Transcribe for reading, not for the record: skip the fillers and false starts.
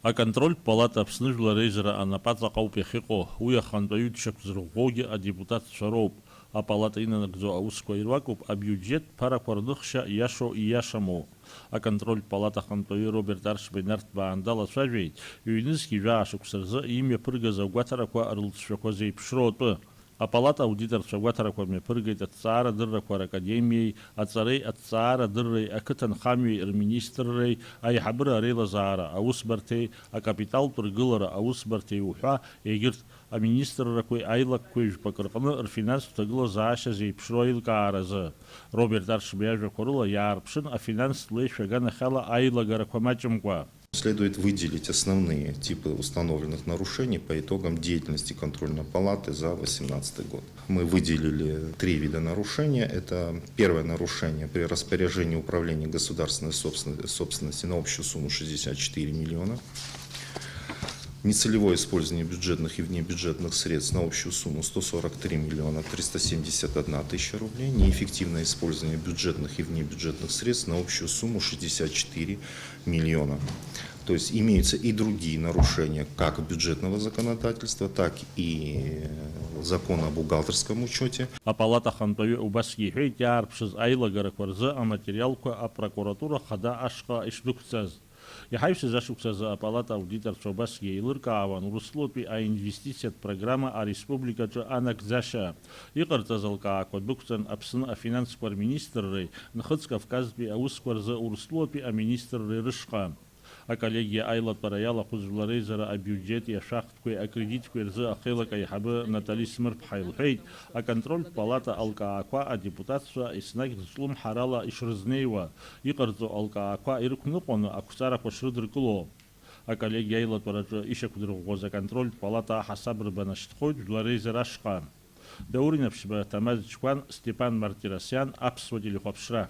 Аконтрольтә палата Аԥсны Жәлар Реизара анапаҵаҟа ауп иахьыҟоу, уи ахантәаҩы дшьақәзырӷәӷәоугьы адепутатцәа роуп. Апалата инанагӡо аусқәа ируакуп абиуџьет ԥарақәа рныхшьа иашоу ииашаму. Аконтрольтә палата ахантәаҩы Роберт Аршба инарҭбаан далацәажәеит, ҩ-нызқьи жәаа-шықәса рзы имҩаԥыргаз агәаҭарақәа рылҵшәақәа зеиԥшроу атәы. Апалата аудиторцәа агәаҭарақәа мҩаԥыргеит аҭҵаарадыррақәа ракадемиеи, аҵареи аҭҵаарадырреи, ақыҭанхамҩеи рминистрреи, аиҳабыра ареилазаара аусбарҭеи, акапиталтә ргылара аусбарҭеи уҳәа, егьырҭ аминистррақәеи аилакқәеи жәпак рҟны рфинанстә ҭагылазаашьа зеиԥшроу аилкааразы. Роберт Аршба иажәақәа рыла иаарԥшын афинанстә леишәаганахьала аилагарақәа маҷымкәа. Следует выделить основные типы установленных нарушений по итогам деятельности контрольной палаты за 2018 год. Мы выделили 3 вида нарушения. Это первое нарушение при распоряжении управления государственной собственности на общую сумму 64 миллиона. Нецелевое использование бюджетных и внебюджетных средств на общую сумму 143 миллиона 371 тысяча рублей. Неэффективное использование бюджетных и внебюджетных средств на общую сумму 64 миллиона. То есть имеются и другие нарушения как бюджетного законодательства, так и закона о бухгалтерском учете. Апалата ахантәаҩы убас иҳәеит иаарԥшыз аилагарақәа рзы аматериалқәа апрокуратура хада ашҟа ишдәықәҵаз. Иҳаҩсыз ашықәсазы апалата аудиторцәа убасгьы еилыркаауан Урыстәылатәи аинвестициатә программа ареспубликаҿы анагӡашьа. Иҟарҵаз алкаақәа дәықәҵан Аԥсны афинансқәа рминистрреи, Нхыҵ Кавказтәи аусқәа рзы Урыстәылатәи аминистрреи рышҟа. Аколлегиа аилатәара иалахәыз Жәлар Реизара абиуџьети ашәахтәқәеи акредитқәеи рзы ахеилак аиҳабы Натали Смырԥҳа илҳәеит, аконтрольтә палата алкаақәа адепутатцәа еснагь зҿлымҳарала ишрызнеиуа, иҟарҵо алкаақәа ирықәныҟәаны ақәҵарақәа шрыдыркыло. Аколлегиа аилатәараҿы ишьақәдырӷәӷәоз аконтрольтә палата аҳасаб рбанашьҭхоит Жәлар Реизара ашҟа. Даурин Аԥшьба, Ҭамаз Ҷкәан, Степан Мартиросиан, Аԥсуа телехәаԥшра.